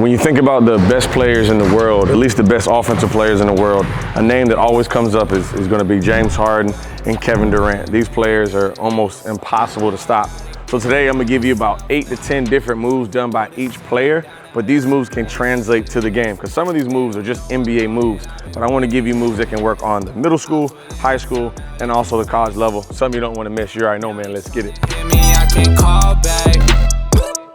When you think about the best players in the world, at least the best offensive players in the world, a name that always comes up is going to be James Harden and Kevin Durant. These players are almost impossible to stop. So today I'm going to give you about 8 to 10 different moves done by each player, but these moves can translate to the game because some of these moves are just NBA moves, but I want to give you moves that can work on the middle school, high school, and also the college level. Something you don't want to miss. You already know, man. Let's get it. I can call back.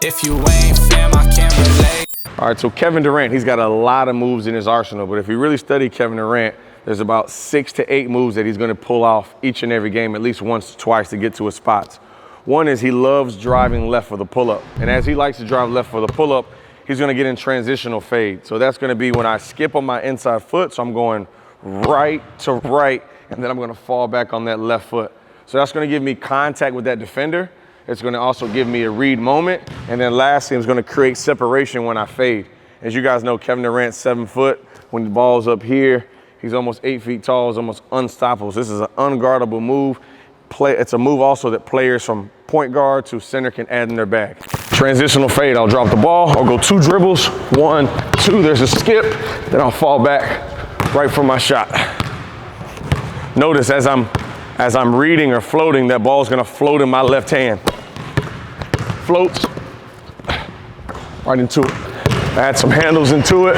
If you ain't fam, I can't relate. All right, so Kevin Durant, he's got a lot of moves in his arsenal, but if you really study Kevin Durant, there's about 6 to 8 moves that he's going to pull off each and every game, at least once or twice to get to his spots. One is he loves driving left for the pull-up, and as he likes to drive left for the pull-up, he's going to get in transitional fade. So that's going to be when I skip on my inside foot, so I'm going right to right, and then I'm going to fall back on that left foot. So that's going to give me contact with that defender. It's going to also give me a read moment. And then lastly, it's going to create separation when I fade. As you guys know, Kevin Durant's 7 foot. When the ball's up here, he's almost 8 feet tall. He's almost unstoppable. So this is an unguardable move. It's a move also that players from point guard to center can add in their bag. Transitional fade, I'll drop the ball. I'll go 2 dribbles, 1, 2, there's a skip. Then I'll fall back right from my shot. Notice as I'm reading or floating, that ball's gonna float in my left hand. Floats right into it. Add some handles into it.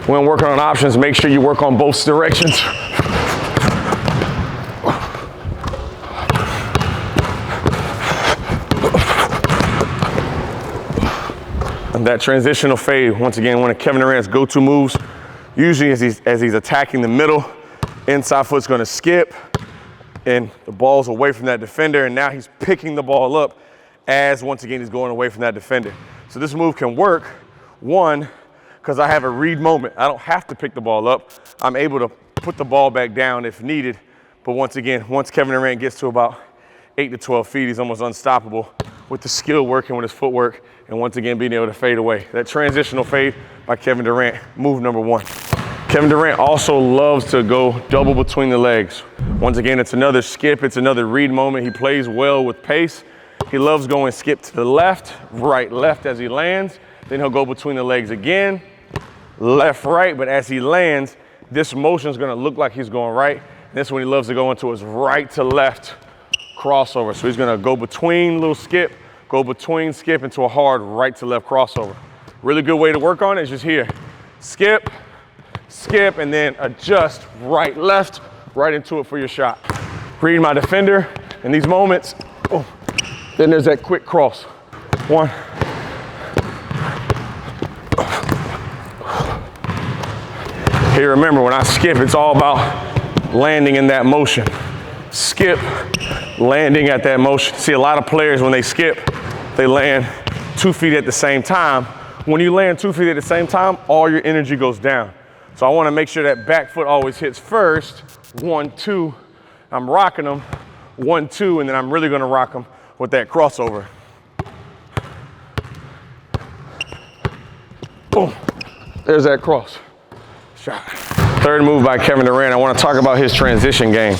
When working on options, make sure you work on both directions. And that transitional fade, once again, one of Kevin Durant's go-to moves. Usually as he's attacking the middle, inside foot's gonna skip, and the ball's away from that defender, and now he's picking the ball up as, once again, he's going away from that defender. So this move can work, one, because I have a read moment. I don't have to pick the ball up. I'm able to put the ball back down if needed. But once again, once Kevin Durant gets to about 8 to 12 feet, he's almost unstoppable with the skill working with his footwork, and once again, being able to fade away. That transitional fade by Kevin Durant, move number 1. Kevin Durant also loves to go double between the legs. Once again, it's another skip, it's another read moment. He plays well with pace. He loves going skip to the left, right, left as he lands. Then he'll go between the legs again, left, right, but as he lands, this motion is gonna look like he's going right. This is when he loves to go into his right to left crossover. So he's gonna go between, little skip, go between, skip into a hard right to left crossover. Really good way to work on it is just here. Skip, skip, and then adjust right, left, right into it for your shot. Read my defender in these moments. Oh, then there's that quick cross. 1. Here, remember, when I skip, it's all about landing in that motion. Skip, landing at that motion. See, a lot of players, when they skip, they land 2 feet at the same time. When you land 2 feet at the same time, all your energy goes down. So I want to make sure that back foot always hits first. 1, 2. I'm rocking them. 1, 2, and then I'm really going to rock them with that crossover. Boom. There's that cross. Shot. Third move by Kevin Durant, I want to talk about his transition game.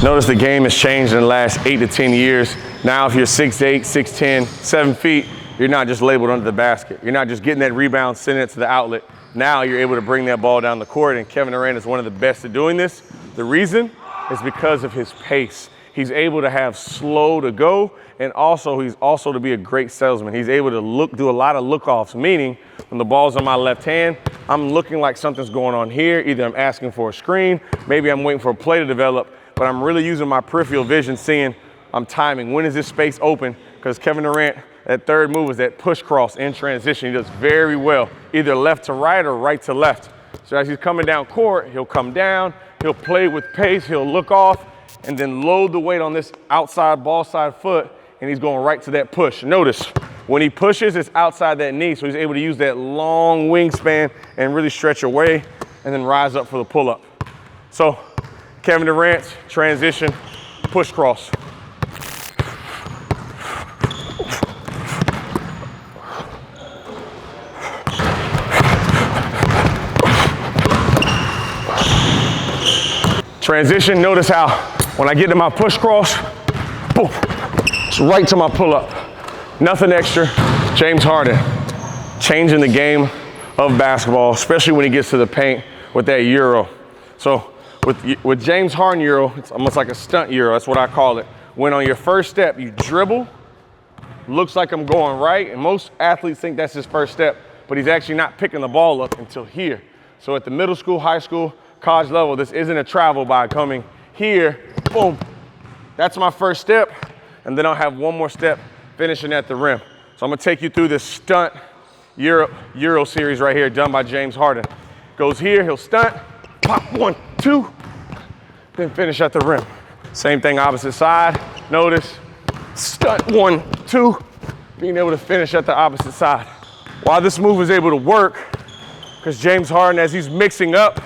Notice the game has changed in the last 8 to 10 years. Now if you're 6'8", 6'10", 7 feet, you're not just labeled under the basket. You're not just getting that rebound, sending it to the outlet. Now you're able to bring that ball down the court, and Kevin Durant is one of the best at doing this. The reason is because of his pace. He's able to have slow to go, and he's also to be a great salesman. He's able to do a lot of look-offs, meaning when the ball's on my left hand, I'm looking like something's going on here. Either I'm asking for a screen, maybe I'm waiting for a play to develop, but I'm really using my peripheral vision, seeing I'm timing. When is this space open? Because Kevin Durant, that third move is that push cross in transition. He does very well, either left to right or right to left. So as he's coming down court, he'll come down, he'll play with pace, he'll look off, and then load the weight on this outside ball side foot, and he's going right to that push. Notice, when he pushes, it's outside that knee, so he's able to use that long wingspan and really stretch away and then rise up for the pull-up. So, Kevin Durant's transition push cross. Transition, notice how when I get to my push cross, boom, it's right to my pull-up. Nothing extra. James Harden changing the game of basketball, especially when he gets to the paint with that Euro. So with James Harden Euro, it's almost like a stunt Euro. That's what I call it. When on your first step, you dribble, looks like I'm going right, and most athletes think that's his first step, but he's actually not picking the ball up until here. So at the middle school, high school, college level, this isn't a travel by coming here, boom. That's my first step, and then I'll have one more step finishing at the rim. So I'm gonna take you through this stunt Euro series right here, done by James Harden. Goes here, he'll stunt, pop, 1, 2, then finish at the rim. Same thing, opposite side. Notice, stunt, 1, 2, being able to finish at the opposite side. Why this move is able to work, because James Harden, as he's mixing up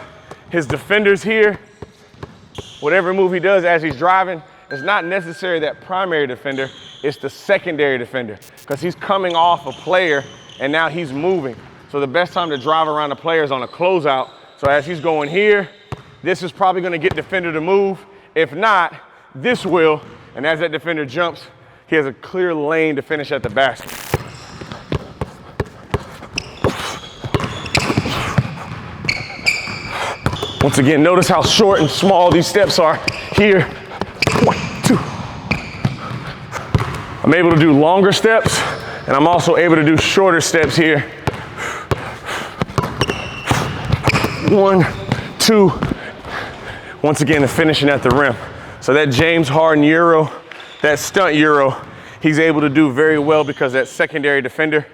his defenders here, whatever move he does as he's driving, it's not necessarily that primary defender, it's the secondary defender, because he's coming off a player and now he's moving. So the best time to drive around the player is on a closeout. So as he's going here, this is probably gonna get defender to move. If not, this will, and as that defender jumps, he has a clear lane to finish at the basket. Once again, notice how short and small these steps are here. 1, 2. I'm able to do longer steps, and I'm also able to do shorter steps here. 1, 2. Once again, the finishing at the rim. So that James Harden Euro, that stunt Euro, he's able to do very well because that secondary defender,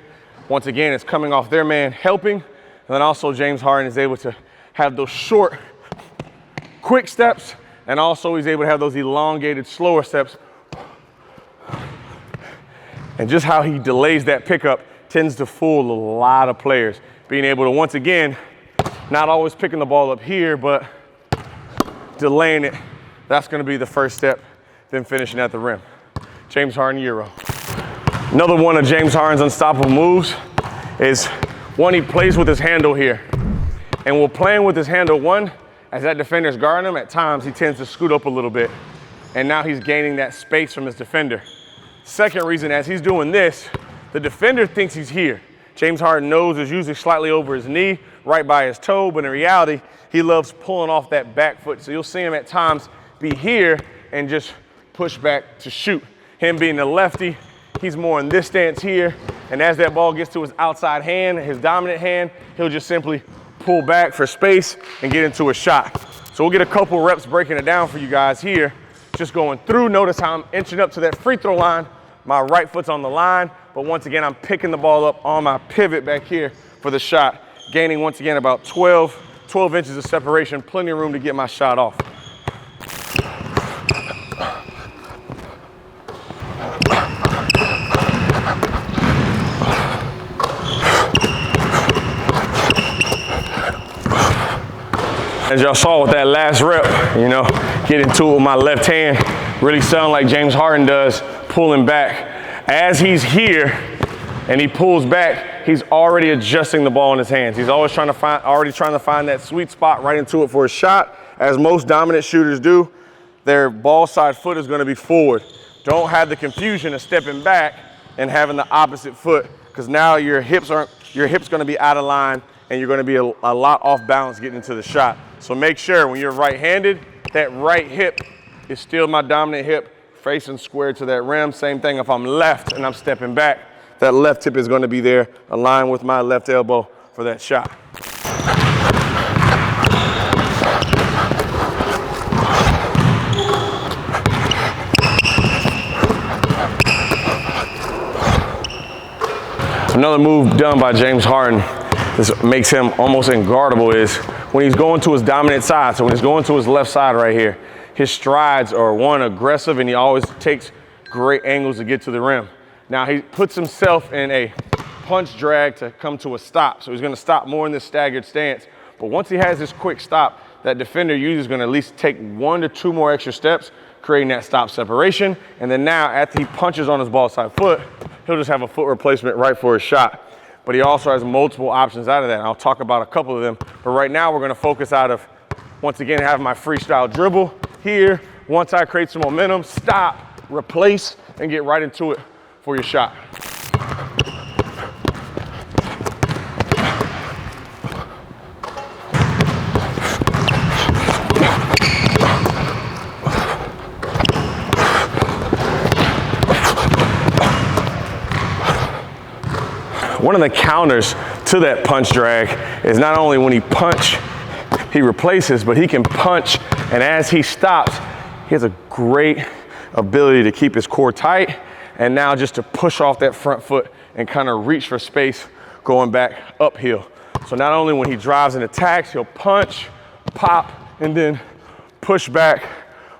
once again, is coming off their man helping, and then also James Harden is able to have those short, quick steps, and also he's able to have those elongated, slower steps. And just how he delays that pickup tends to fool a lot of players. Being able to, once again, not always picking the ball up here, but delaying it. That's gonna be the first step, then finishing at the rim. James Harden Euro. Another one of James Harden's unstoppable moves is one, he plays with his handle here. And while playing with his handle, one, as that defender's guarding him, at times he tends to scoot up a little bit. And now he's gaining that space from his defender. Second reason, as he's doing this, the defender thinks he's here. James Harden knows is usually slightly over his knee, right by his toe, but in reality, he loves pulling off that back foot. So you'll see him at times be here and just push back to shoot. Him being the lefty, he's more in this stance here. And as that ball gets to his outside hand, his dominant hand, he'll just simply pull back for space and get into a shot. So we'll get a couple reps breaking it down for you guys here. Just going through, notice how I'm inching up to that free throw line. My right foot's on the line, but once again, I'm picking the ball up on my pivot back here for the shot. Gaining, once again, about 12 inches of separation, plenty of room to get my shot off. As y'all saw with that last rep, getting to it with my left hand, really sound like James Harden does, pulling back. As he's here and he pulls back, he's already adjusting the ball in his hands. He's always trying to find that sweet spot right into it for a shot. As most dominant shooters do, their ball side foot is gonna be forward. Don't have the confusion of stepping back and having the opposite foot, because now your hip's gonna be out of line and you're gonna be a lot off balance getting into the shot. So make sure when you're right-handed, that right hip is still my dominant hip, facing square to that rim. Same thing if I'm left and I'm stepping back, that left hip is gonna be there, aligned with my left elbow for that shot. Another move done by James Harden, this makes him almost unguardable, is when he's going to his dominant side. So when he's going to his left side right here, his strides are, one, aggressive, and he always takes great angles to get to the rim. Now he puts himself in a punch drag to come to a stop. So he's gonna stop more in this staggered stance. But once he has this quick stop, that defender usually is gonna at least take 1 to 2 more extra steps, creating that stop separation. And then now, after he punches on his ball side foot, he'll just have a foot replacement right for his shot. But he also has multiple options out of that. And I'll talk about a couple of them. But right now, we're gonna focus out of, once again, having my freestyle dribble here. Once I create some momentum, stop, replace, and get right into it for your shot. one of the counters to that punch drag is not only when he punch, he replaces, but he can punch, and as he stops, he has a great ability to keep his core tight, and now just to push off that front foot and kind of reach for space going back uphill. So not only when he drives and attacks, he'll punch, pop, and then push back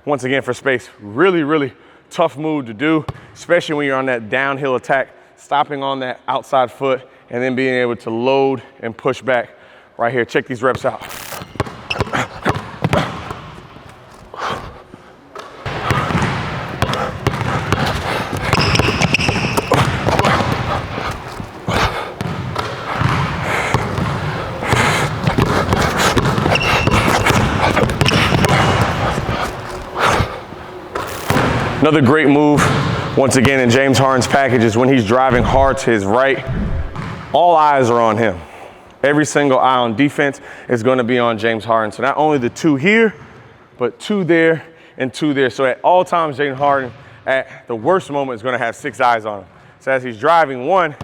once again for space. Really, really tough move to do, especially when you're on that downhill attack, stopping on that outside foot and then being able to load and push back right here. Check these reps out. Another great move, once again, in James Harden's package is when he's driving hard to his right, all eyes are on him. Every single eye on defense is going to be on James Harden. So not only the two here, but two there and two there. So at all times, James Harden, at the worst moment, is going to have 6 eyes on him. So as he's driving one,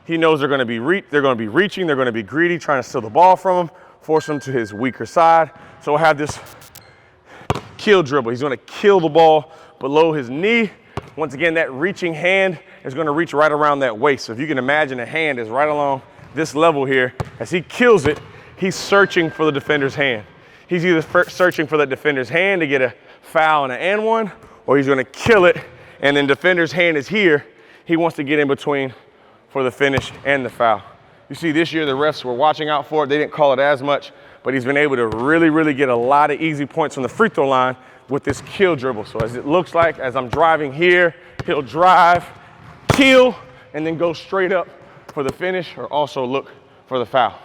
he knows they're going to be reaching, they're going to be greedy, trying to steal the ball from him, force him to his weaker side. So we'll have this kill dribble. He's going to kill the ball below his knee. Once again, that reaching hand is going to reach right around that waist. So if you can imagine, a hand is right along this level here. As he kills it, he's searching for the defender's hand. He's either searching for the defender's hand to get a foul and an and one, or he's going to kill it, and then defender's hand is here. He wants to get in between for the finish and the foul. You see, this year the refs were watching out for it. They didn't call it as much, but he's been able to really, really get a lot of easy points from the free throw line with this kill dribble. So as it looks like, as I'm driving here, he'll drive, kill, and then go straight up for the finish, or also look for the foul.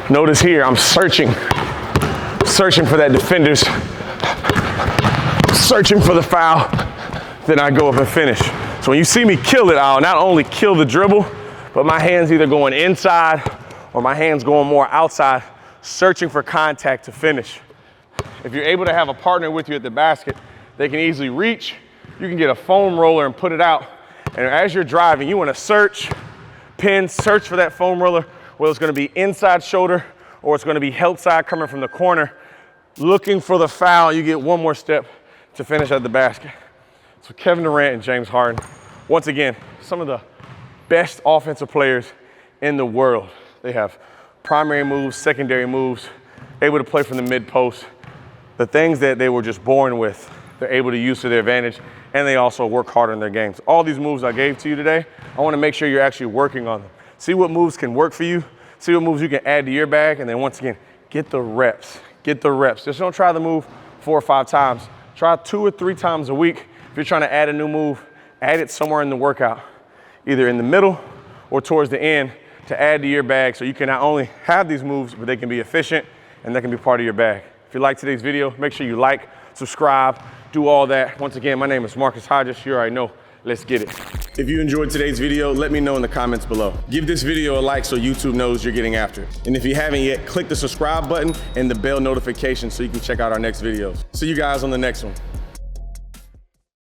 Notice here, I'm searching for that defender's, searching for the foul, then I go up and finish. So when you see me kill it, I'll not only kill the dribble, but my hand's either going inside or my hand's going more outside, searching for contact to finish. If you're able to have a partner with you at the basket, they can easily reach. You can get a foam roller and put it out. And as you're driving, you want to search, pin, search for that foam roller, whether it's going to be inside shoulder or it's going to be help side coming from the corner, looking for the foul. You get one more step to finish at the basket. So Kevin Durant and James Harden, once again, some of the best offensive players in the world. They have primary moves, secondary moves, able to play from the mid post. The things that they were just born with, they're able to use to their advantage, and they also work hard in their games. All these moves I gave to you today, I want to make sure you're actually working on them. See what moves can work for you, see what moves you can add to your bag, and then once again, get the reps. Get the reps. Just don't try the move 4 or 5 times. Try 2 or 3 times a week. If you're trying to add a new move, add it somewhere in the workout, either in the middle or towards the end, to add to your bag, so you can not only have these moves, but they can be efficient and they can be part of your bag. If you like today's video, make sure you like, subscribe, do all that. Once again, my name is Marcus Hodges. You already know. Let's get it. If you enjoyed today's video, let me know in the comments below. Give this video a like so YouTube knows you're getting after it. And if you haven't yet, click the subscribe button and the bell notification so you can check out our next videos. See you guys on the next one.